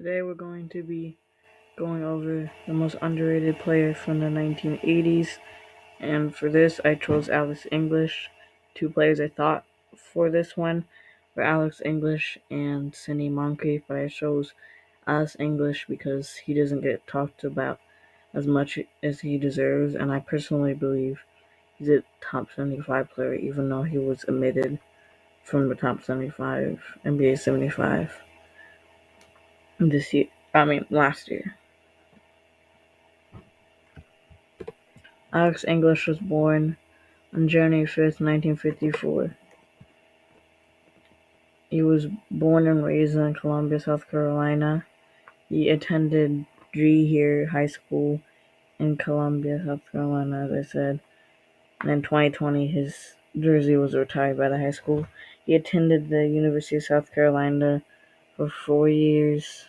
Today we're going to be going over the most underrated players from the 1980s, and for this I chose Alex English. Two players I thought for this one were Alex English and Sidney Moncrief, but I chose Alex English because he doesn't get talked about as much as he deserves, and I personally believe he's a top 75 player, even though he was omitted from the top 75, NBA 75 last year. Alex English was born on January 5th, 1954. He was born and raised in Columbia, South Carolina. He attended Dree High School in Columbia, South Carolina, as I said. And in 2020, his jersey was retired by the high school. He attended the University of South Carolina for 4 years.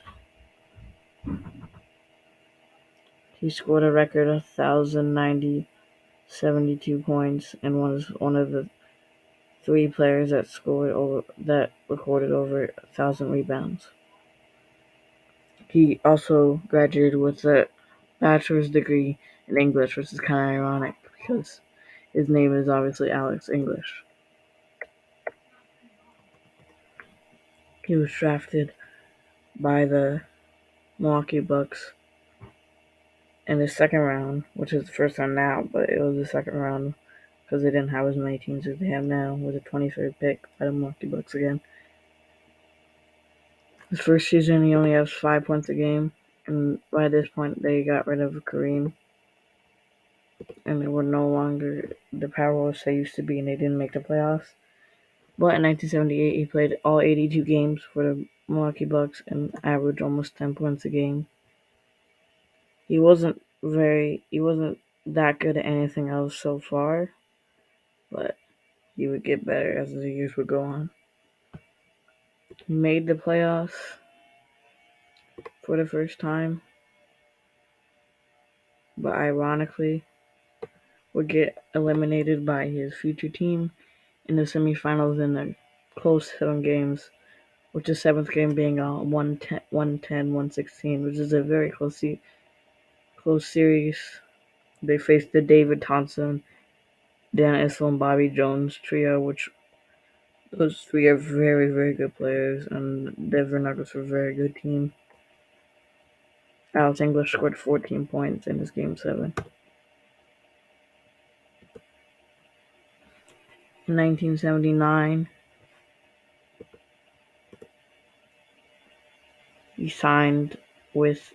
He scored a record of 1,072 points and was one of the three players that recorded over 1,000 rebounds. He also graduated with a bachelor's degree in English, which is kind of ironic because his name is obviously Alex English. He was drafted by the Milwaukee Bucks in the second round, which is the first time now, but it was the second round because they didn't have as many teams as they have now, with the 23rd pick by the Milwaukee Bucks again. His first season, he only has 5 points a game, and by this point, they got rid of Kareem, and they were no longer the powerhouse they used to be, and they didn't make the playoffs. But in 1978, he played all 82 games for the Milwaukee Bucks and averaged almost 10 points a game. He wasn't that good at anything else so far, but he would get better as the years would go on. He made the playoffs for the first time, but ironically would get eliminated by his future team in the semifinals in a close 7 games, with the 7th game being 110-116, which is a very close series. They faced the David Thompson, Dan Issel, and Bobby Jones trio, which those three are very, very good players, and Denver Nuggets were a very good team. Alex English scored 14 points in his Game 7. In 1979, he signed with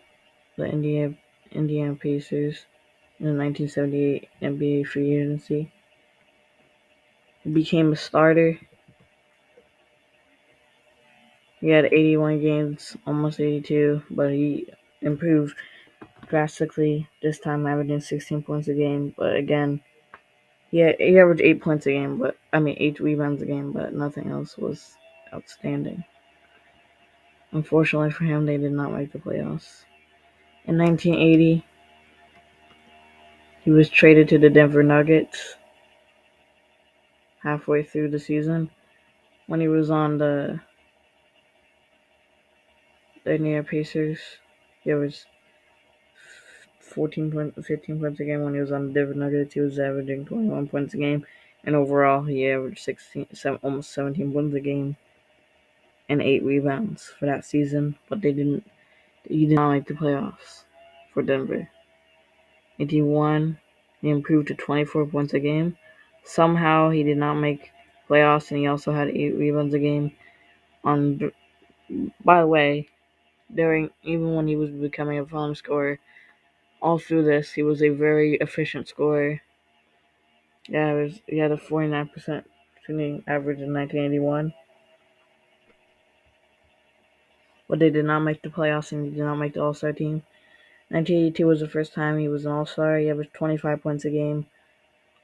the Indiana Pacers in the 1978 NBA free agency. He became a starter. He had 81 games, almost 82, but he improved drastically, this time averaging 16 points a game. But again, he averaged 8 points a game, 8 rebounds a game, but nothing else was outstanding. Unfortunately for him, they did not make the playoffs. In 1980, he was traded to the Denver Nuggets halfway through the season. When he was on the Indiana Pacers, he averaged 15 points a game. When he was on the Denver Nuggets, he was averaging 21 points a game. And overall, he averaged almost 17 points a game and 8 rebounds for that season. But he did not make the playoffs for Denver. In 81, he improved to 24 points a game. Somehow, he did not make playoffs, and he also had 8 rebounds a game. By the way, even when he was becoming a volume scorer, all through this, he was a very efficient scorer. Yeah, he had a 49% shooting average in 1981. But they did not make the playoffs, and he did not make the All-Star team. 1982 was the first time he was an All-Star. He averaged 25 points a game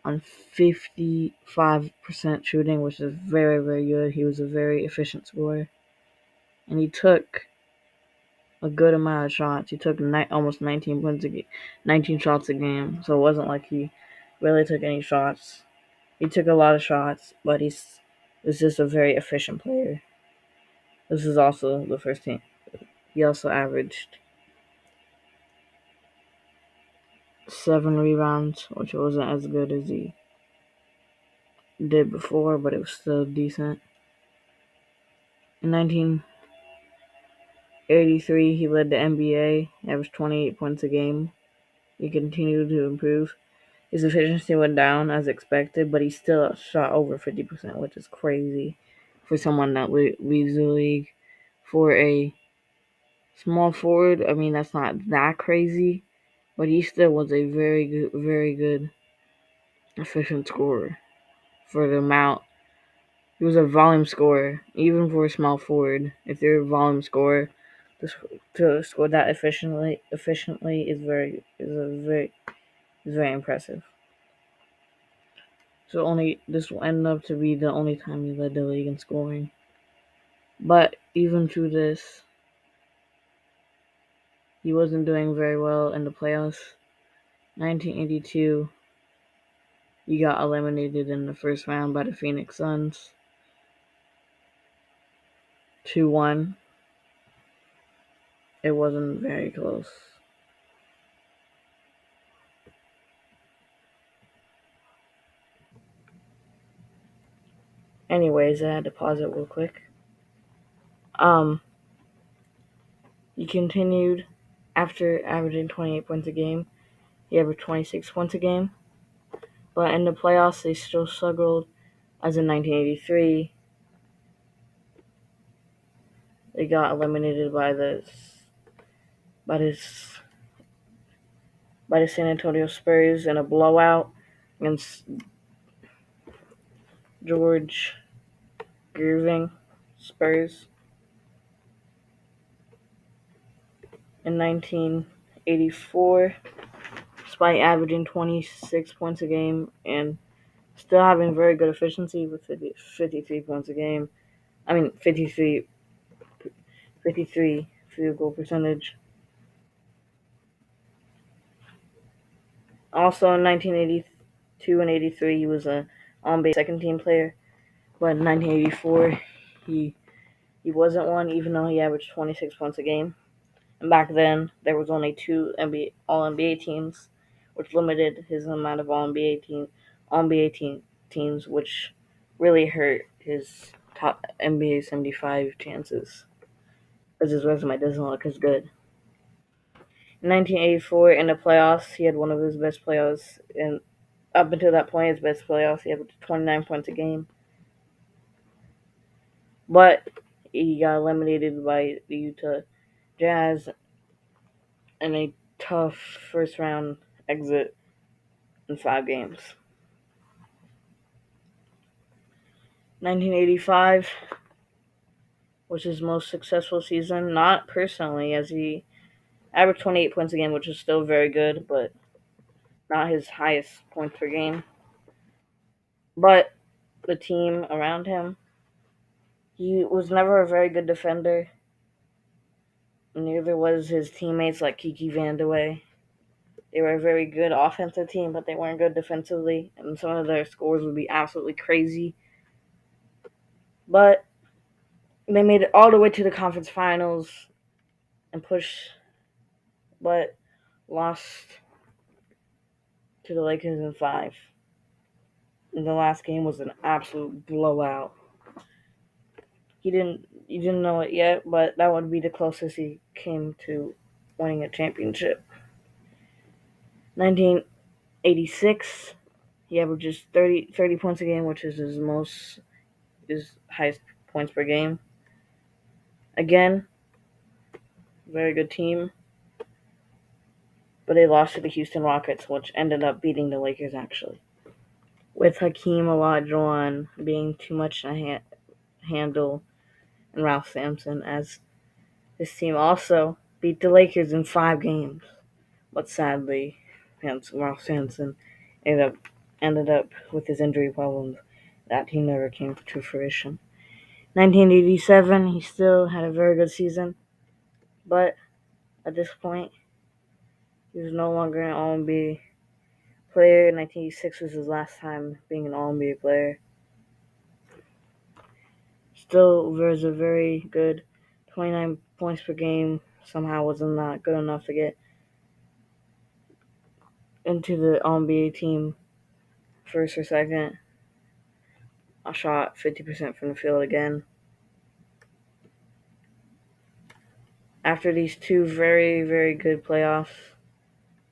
on 55% shooting, which is very, very good. He was a very efficient scorer. And he took a good amount of shots. He took almost 19 shots a game. So it wasn't like he really took any shots. He took a lot of shots, but was just a very efficient player. This is also the first He also averaged 7 rebounds, which wasn't as good as he did before, but it was still decent. In 1983, he led the NBA, averaged 28 points a game. He continued to improve. His efficiency went down as expected, but he still shot over 50%, which is crazy for someone that leads the league. For a small forward, I mean, that's not that crazy, but he still was a very good, efficient scorer for the amount. He was a volume scorer, even for a small forward. If you're a volume scorer, to score that efficiently is very impressive. So this will end up to be the only time he led the league in scoring. But even through this, he wasn't doing very well in the playoffs. 1982, he got eliminated in the first round by the Phoenix Suns. 2-1. It wasn't very close. Anyways, I had to pause it real quick. He continued after averaging 28 points a game. He averaged 26 points a game. But in the playoffs, they still struggled. As in 1983, they got eliminated by the San Antonio Spurs in a blowout against George Gervin Spurs. In 1984, despite averaging 26 points a game and still having very good efficiency with 53 points a game. 53 field goal percentage. Also in 1982 and 83, he was a on-base second team player. But in 1984, he wasn't one, even though he averaged 26 points a game. And back then, there was only 2 All-NBA teams, which limited his amount of All-NBA teams, which really hurt his top NBA 75 chances, because his resume doesn't look as good. In 1984, in the playoffs, he had one of his best playoffs, and up until that point, his best playoffs, he had 29 points a game. But he got eliminated by the Utah Jazz in a tough first round exit in 5 games. 1985 was his most successful season, not personally, as he averaged 28 points a game, which is still very good, but not his highest points per game. But the team around him, he was never a very good defender. Neither was his teammates like Kiki Vandeweghe. They were a very good offensive team, but they weren't good defensively, and some of their scores would be absolutely crazy. But they made it all the way to the conference finals and but lost to the Lakers in 5. And the last game was an absolute blowout. You didn't know it yet, but that would be the closest he came to winning a championship. 1986, he averages 30 points a game, which is his highest points per game. Again, very good team, but they lost to the Houston Rockets, which ended up beating the Lakers actually, with Hakeem Olajuwon being too much to handle and Ralph Sampson, as this team also beat the Lakers in 5 games. But sadly, Ralph Sampson ended up with his injury problems. That he never came to fruition. 1987, he still had a very good season, but at this point, he was no longer an All-NBA player. 1986 was his last time being an All-NBA player. Still, there's a very good 29 points per game somehow wasn't not good enough to get into the NBA team first or second. I shot 50% from the field again. After these two very, very good playoffs,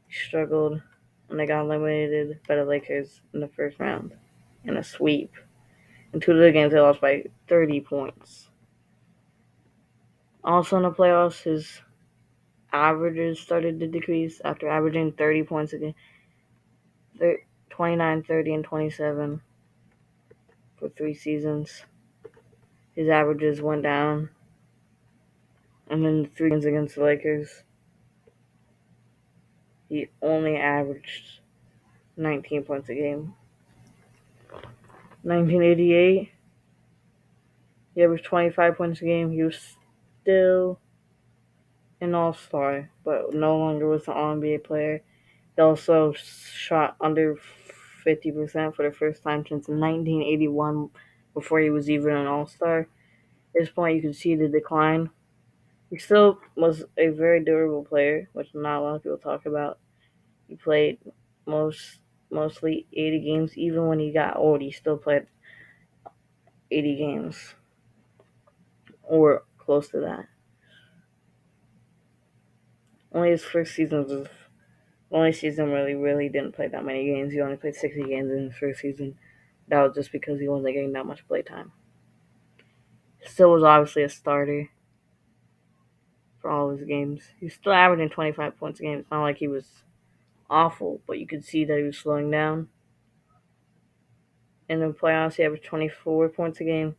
he struggled and they got eliminated by the Lakers in the first round in a sweep. In two of the games, they lost by 30 points. Also in the playoffs, his averages started to decrease after averaging 30 points a game, 29, 30, and 27 for 3 seasons. His averages went down. And then the 3 games against the Lakers, he only averaged 19 points a game. 1988, he averaged 25 points a game. He was still an all-star, but no longer was an All-NBA player. He also shot under 50% for the first time since 1981, before he was even an all-star. At this point, you can see the decline. He still was a very durable player, which not a lot of people talk about. He played mostly 80 games. Even when he got old, he still played 80 games or close to that. Only his first season was the only season where he really didn't play that many games. He only played 60 games in his first season. That was just because he wasn't getting that much play time. Still was obviously a starter for all his games. He was still averaging 25 points a game. It's not like he was awful, but you could see that he was slowing down. In the playoffs, he averaged 24 points a game,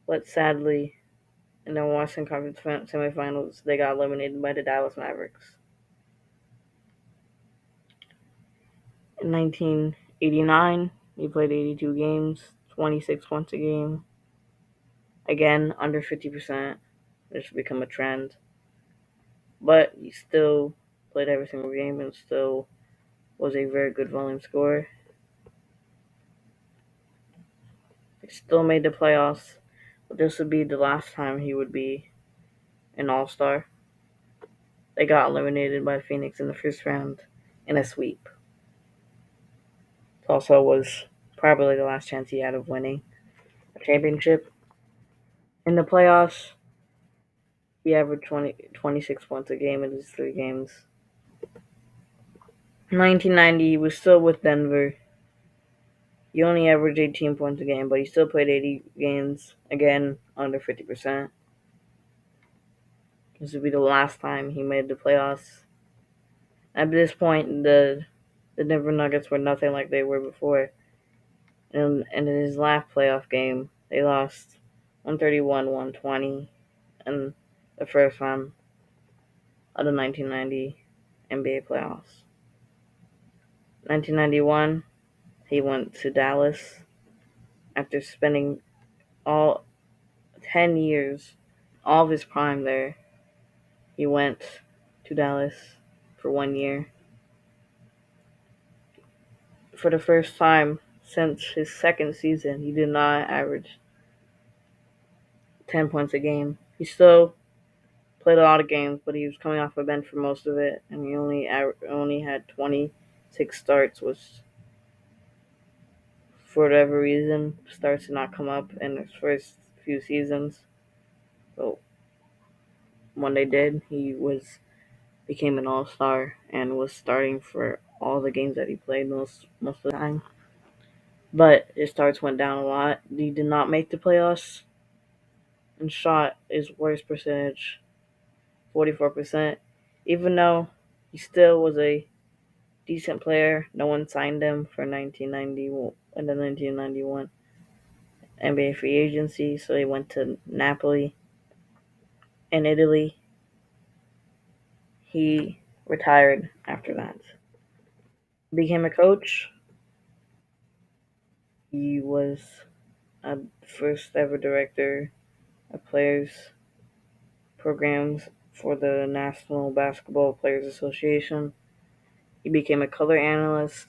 but sadly, in the Western Conference semifinals, they got eliminated by the Dallas Mavericks. In 1989, he played 82 games, 26 points a game. Again, under 50%. This should become a trend. But he still played every single game and still was a very good volume scorer. He still made the playoffs, but this would be the last time he would be an all-star. They got eliminated by Phoenix in the first round in a sweep. It also was probably the last chance he had of winning a championship. In the playoffs, he averaged 26 points a game in his 3 games. In 1990, he was still with Denver. He only averaged 18 points a game, but he still played 80 games, again, under 50%. This would be the last time he made the playoffs. At this point, the Denver Nuggets were nothing like they were before. And in his last playoff game, they lost 131-120 in the first round of the 1990 NBA playoffs. 1991, he went to Dallas after spending all 10 years, all of his prime there. He went to Dallas for 1 year. For the first time since his second season, he did not average 10 points a game. He still played a lot of games, but he was coming off the bench for most of it, and he only had 26 starts, which, for whatever reason, starts to not come up in his first few seasons. So when they did, he became an all-star and was starting for all the games that he played most of the time. But his starts went down a lot. He did not make the playoffs and shot his worst percentage, 44%. Even though he still was a decent player, no one signed him for 1990 in the 1991 NBA free agency, so he went to Napoli in Italy. He retired after that. Became a coach. He was a first ever director of players programs for the National Basketball Players Association. He became a color analyst.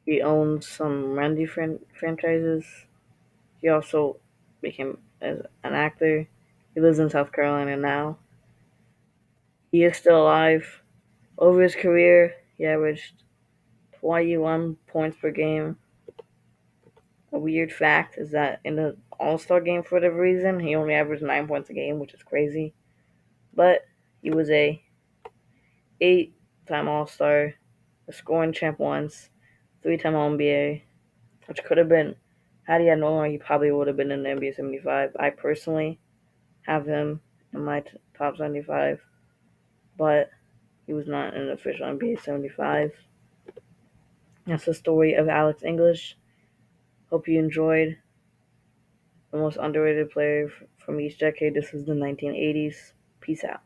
He owned some Randy franchises. He also became as an actor. He lives in South Carolina now. He is still alive. Over his career, he averaged 21 points per game. A weird fact is that in the All-Star game, for whatever reason, he only averaged 9 points a game, which is crazy. But he was a 8-time All-Star, a scoring champ once, 3-time All-NBA, which could have been, had he had known, he probably would have been in the NBA 75. I personally have him in my top 75, but he was not in the official NBA 75. That's the story of Alex English. Hope you enjoyed the most underrated player from each decade. This was the 1980s. Peace out.